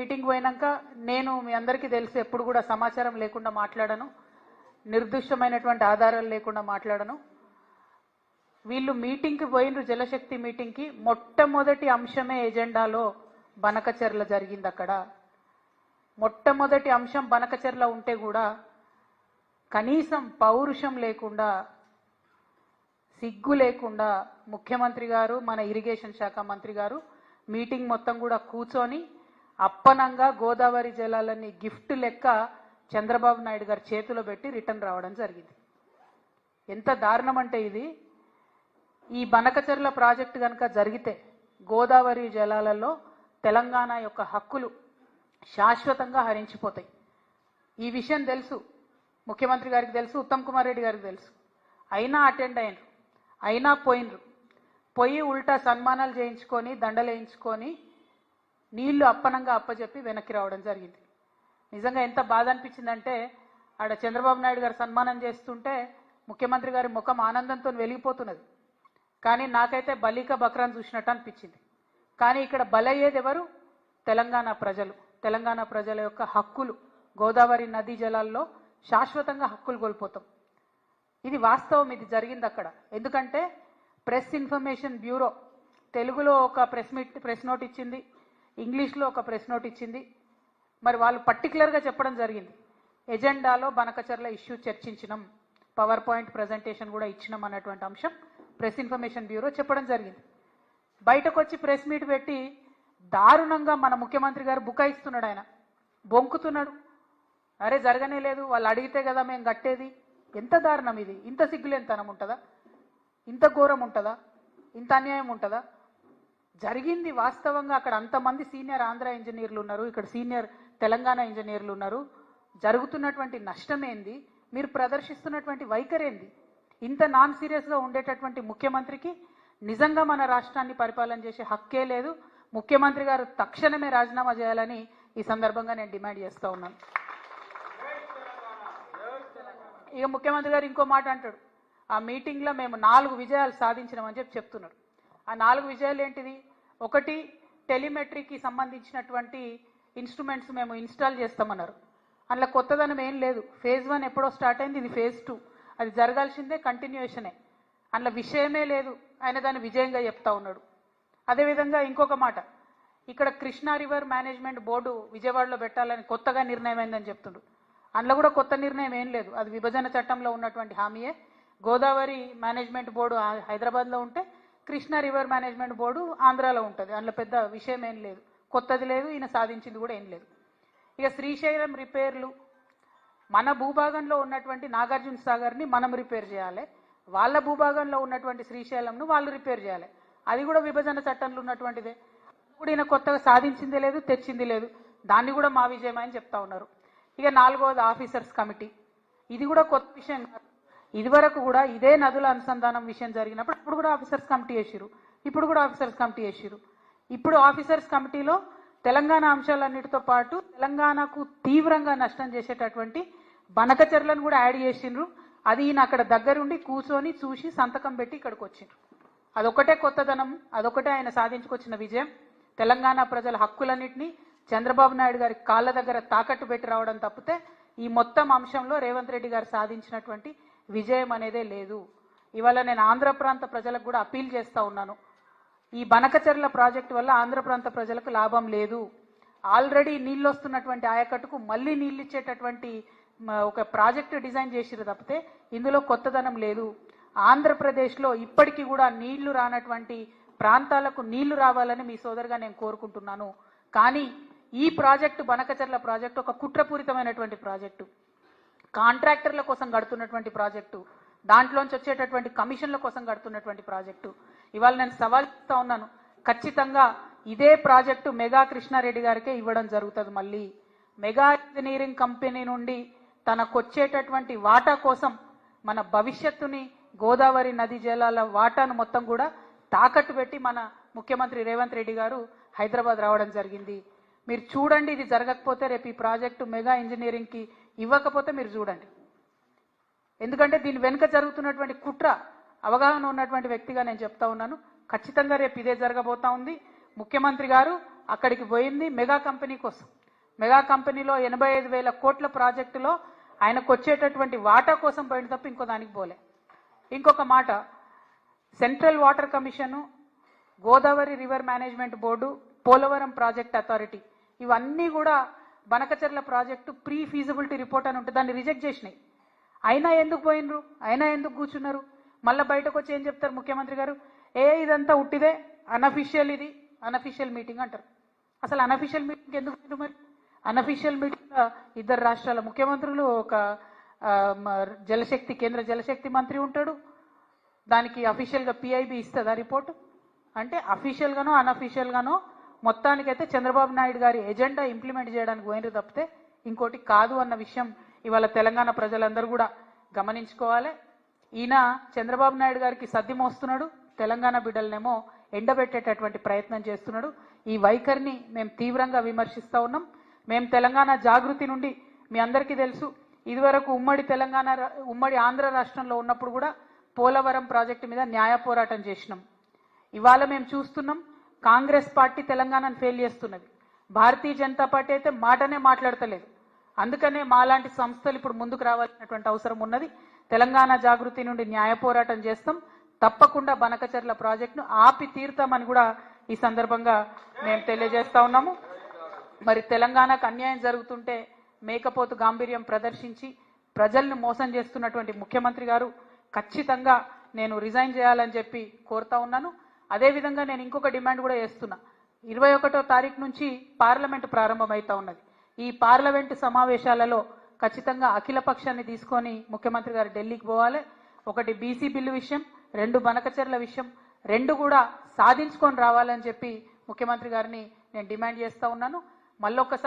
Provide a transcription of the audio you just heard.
Meeting పోయినాక నేను మీ అందరికీ తెలుసు ఎప్పుడు కూడా సమాచారం లేకుండా మాట్లాడను, నిర్దిష్టమైనటువంటి ఆధారాలు లేకుండా మాట్లాడను. వీళ్ళు మీటింగ్కి పోయినరు, జలశక్తి మీటింగ్కి. మొట్టమొదటి అంశమే ఎజెండాలో బనకచెర్ల జరిగింది. అక్కడ మొట్టమొదటి అంశం బనకచెర్ల ఉంటే కూడా కనీసం పౌరుషం లేకుండా, సిగ్గు లేకుండా ముఖ్యమంత్రి గారు, మన ఇరిగేషన్ శాఖ మంత్రి గారు మీటింగ్ మొత్తం కూడా కూర్చొని అప్పనంగా గోదావరి జలాలన్నీ గిఫ్ట్ లెక్క చంద్రబాబు నాయుడు గారి చేతిలో పెట్టి రిటర్న్ రావడం జరిగింది. ఎంత దారుణం అంటే ఇది. ఈ బనకచెర్ల ప్రాజెక్టు కనుక జరిగితే గోదావరి జలాలలో తెలంగాణ యొక్క హక్కులు శాశ్వతంగా హరించిపోతాయి. ఈ విషయం తెలుసు, ముఖ్యమంత్రి గారికి తెలుసు, ఉత్తమ్ కుమార్ రెడ్డి గారికి తెలుసు. అయినా అటెండ్ అయినరు, అయినా పోయినరు. పోయి ఉల్టా సన్మానాలు చేయించుకొని, దండలు వేయించుకొని, నీళ్లు అప్పనంగా అప్పచెప్పి వెనక్కి రావడం జరిగింది. నిజంగా ఎంత బాధ అనిపించిందంటే, ఆడ చంద్రబాబు నాయుడు గారు సన్మానం చేస్తుంటే ముఖ్యమంత్రి గారి ముఖం ఆనందంతో వెలిగిపోతున్నది. కానీ నాకైతే బలిక బక్రాన్ చూసినట్టు అనిపించింది. కానీ ఇక్కడ బలయ్యేది ఎవరు? తెలంగాణ ప్రజలు. తెలంగాణ ప్రజల యొక్క హక్కులు, గోదావరి నదీ జలాల్లో శాశ్వతంగా హక్కులు కోల్పోతాం. ఇది వాస్తవం, ఇది జరిగింది అక్కడ. ఎందుకంటే ప్రెస్ ఇన్ఫర్మేషన్ బ్యూరో తెలుగులో ఒక ప్రెస్ నోట్ ఇచ్చింది, ఇంగ్లీష్లో ఒక ప్రెస్ నోట్ ఇచ్చింది. మరి వాళ్ళు పర్టికులర్గా చెప్పడం జరిగింది, ఎజెండాలో బనకచెర్ల ఇష్యూ చర్చించినాం, పవర్ పాయింట్ ప్రజెంటేషన్ కూడా ఇచ్చినాం అన్నటువంటి అంశం ప్రెస్ ఇన్ఫర్మేషన్ బ్యూరో చెప్పడం జరిగింది. బయటకు వచ్చి ప్రెస్ మీట్ పెట్టి దారుణంగా మన ముఖ్యమంత్రి గారు బుకాయిస్తున్నాడు. ఆయన బొంకుతున్నాడు. అరే జరగనే లేదు, వాళ్ళు అడిగితే కదా మేము కట్టేది. ఎంత దారుణం ఇది! ఇంత సిగ్గులేనితనం ఉంటుందా? ఇంత ఘోరం ఉంటుందా? ఇంత అన్యాయం ఉంటుందా? జరిగింది వాస్తవంగా. అక్కడ అంతమంది సీనియర్ ఆంధ్ర ఇంజనీర్లు ఉన్నారు, ఇక్కడ సీనియర్ తెలంగాణ ఇంజనీర్లు ఉన్నారు. జరుగుతున్నటువంటి నష్టమేంది? మీరు ప్రదర్శిస్తున్నటువంటి వైఖరేంది? ఇంత నాన్ సీరియస్గా ఉండేటటువంటి ముఖ్యమంత్రికి నిజంగా మన రాష్ట్రాన్ని పరిపాలన చేసే హక్కే లేదు. ముఖ్యమంత్రి గారు తక్షణమే రాజీనామా చేయాలని ఈ సందర్భంగా నేను డిమాండ్ చేస్తూ ఉన్నాను. ఇక ముఖ్యమంత్రి గారు ఇంకో మాట అంటాడు, ఆ మీటింగ్లో మేము 4 విజయాలు సాధించినామని చెప్తున్నారు. ఆ 4 విజయాలు ఏంటిది? ఒకటి, టెలిమెట్రీకి సంబంధించినటువంటి ఇన్స్ట్రుమెంట్స్ మేము ఇన్స్టాల్ చేస్తామన్నారు. అందులో కొత్తదనం ఏం లేదు. ఫేజ్ 1 ఎప్పుడో స్టార్ట్ అయింది, ఇది ఫేజ్ 2. అది జరగాల్సిందే, కంటిన్యూషనే. అందులో విషయమే లేదు. ఆయన దాన్ని విజయంగా చెప్తా ఉన్నాడు. అదేవిధంగా ఇంకొక మాట, ఇక్కడ కృష్ణా రివర్ మేనేజ్మెంట్ బోర్డు విజయవాడలో పెట్టాలని కొత్తగా నిర్ణయం అయిందని చెప్తుండ్రు. అందులో కూడా కొత్త నిర్ణయం ఏం లేదు. అది విభజన చట్టంలో ఉన్నటువంటి హామీయే. గోదావరి మేనేజ్మెంట్ బోర్డు హైదరాబాద్లో ఉంటే కృష్ణా రివర్ మేనేజ్మెంట్ బోర్డు ఆంధ్రాలో ఉంటుంది. అందులో పెద్ద విషయం ఏం లేదు, కొత్తది లేదు, ఈయన సాధించింది కూడా ఏం లేదు. ఇక శ్రీశైలం రిపేర్లు, మన భూభాగంలో ఉన్నటువంటి నాగార్జున సాగర్ని మనం రిపేర్ చేయాలి, వాళ్ళ భూభాగంలో ఉన్నటువంటి శ్రీశైలంను వాళ్ళు రిపేర్ చేయాలి. అది కూడా విభజన చట్టంలో ఉన్నటువంటిదే. ఇప్పుడు ఈయన కొత్తగా సాధించింది లేదు, తెచ్చింది లేదు. దాన్ని కూడా మా విజయం అని చెప్తా ఉన్నారు. ఇక 4వది ఆఫీసర్స్ కమిటీ. ఇది కూడా కొత్త విషయం కాదు. ఇదివరకు కూడా ఇదే నదుల అనుసంధానం విషయం జరిగినప్పుడు అప్పుడు కూడా ఆఫీసర్స్ కమిటీ వేసిరు, ఇప్పుడు కూడా ఆఫీసర్స్ కమిటీ వేసిరు. ఇప్పుడు ఆఫీసర్స్ కమిటీలో తెలంగాణ అంశాలన్నిటితో పాటు తెలంగాణకు తీవ్రంగా నష్టం చేసేటటువంటి బనకచెర్లను కూడా యాడ్ చేసిండ్రు. అది ఈయన అక్కడ దగ్గరుండి కూర్చొని చూసి సంతకం పెట్టి ఇక్కడికి వచ్చిండ్రు. అదొకటే కొత్తదనం, అదొకటే ఆయన సాధించుకొచ్చిన విజయం. తెలంగాణ ప్రజల హక్కులన్నింటినీ చంద్రబాబు నాయుడు గారి కాళ్ళ దగ్గర తాకట్టు పెట్టి రావడం తప్పితే ఈ మొత్తం అంశంలో రేవంత్ రెడ్డి గారు సాధించినటువంటి విజయం అనేదే లేదు. ఇవాళ నేను ఆంధ్ర ప్రాంత ప్రజలకు కూడా అప్పీల్ చేస్తూ ఉన్నాను, ఈ బనకచెర్ల ప్రాజెక్టు వల్ల ఆంధ్ర ప్రాంత ప్రజలకు లాభం లేదు. ఆల్రెడీ నీళ్ళు వస్తున్నటువంటి ఆయకట్టుకు మళ్ళీ నీళ్ళు ఇచ్చేటటువంటి ఒక ప్రాజెక్టు డిజైన్ చేసిరు తప్పితే ఇందులో కొత్తదనం లేదు. ఆంధ్రప్రదేశ్లో ఇప్పటికీ కూడా నీళ్లు రానటువంటి ప్రాంతాలకు నీళ్లు రావాలని మీ సోదరుగా నేను కోరుకుంటున్నాను. కానీ ఈ ప్రాజెక్టు, బనకచెర్ల ప్రాజెక్టు ఒక కుట్రపూరితమైనటువంటి ప్రాజెక్టు, కాంట్రాక్టర్ల కోసం కడుతున్నటువంటి ప్రాజెక్టు, దాంట్లోంచి వచ్చేటటువంటి కమిషన్ల కోసం కడుతున్నటువంటి ప్రాజెక్టు. ఇవాళ నేను సవాల్ చేస్తా ఉన్నాను, ఖచ్చితంగా ఇదే ప్రాజెక్టు మెగా కృష్ణారెడ్డి గారికే ఇవ్వడం జరుగుతుంది. మళ్ళీ మెగా ఇంజనీరింగ్ కంపెనీ నుండి తనకొచ్చేటటువంటి వాటా కోసం మన భవిష్యత్తుని, గోదావరి నది జలాల వాటాను మొత్తం కూడా తాకట్టు పెట్టి మన ముఖ్యమంత్రి రేవంత్ రెడ్డి గారు హైదరాబాద్ రావడం జరిగింది. మీరు చూడండి, ఇది జరగకపోతే రేపు ఈ ప్రాజెక్టు మెగా ఇంజనీరింగ్కి ఇవ్వకపోతే మీరు చూడండి. ఎందుకంటే దీని వెనుక జరుగుతున్నటువంటి కుట్ర అవగాహన ఉన్నటువంటి వ్యక్తిగా నేను చెప్తా ఉన్నాను. ఖచ్చితంగా రేపు ఇదే జరగబోతా ఉంది. ముఖ్యమంత్రి గారు అక్కడికి పోయింది మెగా కంపెనీ కోసం. మెగా కంపెనీలో 85,000 కోట్ల ప్రాజెక్టులో ఆయనకు వచ్చేటటువంటి వాటా కోసం పోయిన తప్ప ఇంకో దానికి పోలే. ఇంకొక మాట, central water commission, Godavari river management board, Polavaram project authority ఇవన్నీ కూడా Banakacherla project pre feasibility report అని ఉంటుంది, దాన్ని రిజెక్ట్ చేసినాయి. అయినా ఎందుకు పోయినరు, అయినా ఎందుకు కూర్చున్నారు? మళ్ళీ బయటకు వచ్చి ఏం చెప్తారు ముఖ్యమంత్రి గారు? ఇదంతా ఉట్టిదే, అనఫిషియల్, ఇది అనఫిషియల్ మీటింగ్ అంటారు. అసలు అనఫిషియల్ మీటింగ్ ఎందుకు పోయినారు? మరి అనఫిషియల్ మీటింగ్ ఇద్దరు రాష్ట్రాల ముఖ్యమంత్రులు, ఒక జలశక్తి కేంద్ర జలశక్తి మంత్రి ఉంటాడు, దానికి అఫీషియల్గా పిఐబి ఇస్తుందా రిపోర్టు? అంటే అఫీషియల్గానో అనఫీషియల్గానో మొత్తానికైతే చంద్రబాబు నాయుడు గారి ఎజెండా ఇంప్లిమెంట్ చేయడానికి పోయినరు తప్పితే ఇంకోటి కాదు అన్న విషయం ఇవాళ తెలంగాణ ప్రజలందరూ కూడా గమనించుకోవాలి. ఈయన చంద్రబాబు నాయుడు గారికి సద్ది మోస్తున్నాడు, తెలంగాణ బిడ్డలనేమో ఎండబెట్టేటటువంటి ప్రయత్నం చేస్తున్నాడు. ఈ వైఖరిని మేము తీవ్రంగా విమర్శిస్తూ ఉన్నాం. మేము తెలంగాణ జాగృతి నుండి మీ అందరికీ తెలుసు, ఇదివరకు ఉమ్మడి ఆంధ్ర రాష్ట్రంలో ఉన్నప్పుడు కూడా పోలవరం ప్రాజెక్టు మీద న్యాయ పోరాటం చేసినాం. ఇవాళ మేము చూస్తున్నాం కాంగ్రెస్ పార్టీ తెలంగాణను ఫెయిల్ చేస్తున్నది. భారతీయ జనతా పార్టీ అయితే మాటనే మాట్లాడతలేదు. అందుకనే మాలాంటి సంస్థలు ఇప్పుడు ముందుకు రావాల్సినటువంటి అవసరం ఉన్నది. తెలంగాణ జాగృతి నుండి న్యాయ పోరాటం చేస్తాం. తప్పకుండా బనకచర్ల ప్రాజెక్టును ఆపి తీరుతామని కూడా ఈ సందర్భంగా మేము తెలియజేస్తా ఉన్నాము. మరి తెలంగాణకు అన్యాయం జరుగుతుంటే మేకపోతు గాంభీర్యం ప్రదర్శించి ప్రజల్ని మోసం చేస్తున్నటువంటి ముఖ్యమంత్రి గారు ఖచ్చితంగా నేను రిజైన్ చేయాలని చెప్పి కోరుతా ఉన్నాను. అదేవిధంగా నేను ఇంకొక డిమాండ్ కూడా చేస్తున్నా. 21వ తారీఖు నుంచి పార్లమెంటు ప్రారంభమవుతా ఉన్నది. ఈ పార్లమెంటు సమావేశాలలో ఖచ్చితంగా అఖిల పక్షాన్ని తీసుకొని ముఖ్యమంత్రి గారు ఢిల్లీకి పోవాలి. ఒకటి బీసీ బిల్లు విషయం, 2 బనకచర్ల విషయం, 2 కూడా సాధించుకొని రావాలని చెప్పి ముఖ్యమంత్రి గారిని నేను డిమాండ్ చేస్తా ఉన్నాను. మళ్ళొక్కసారి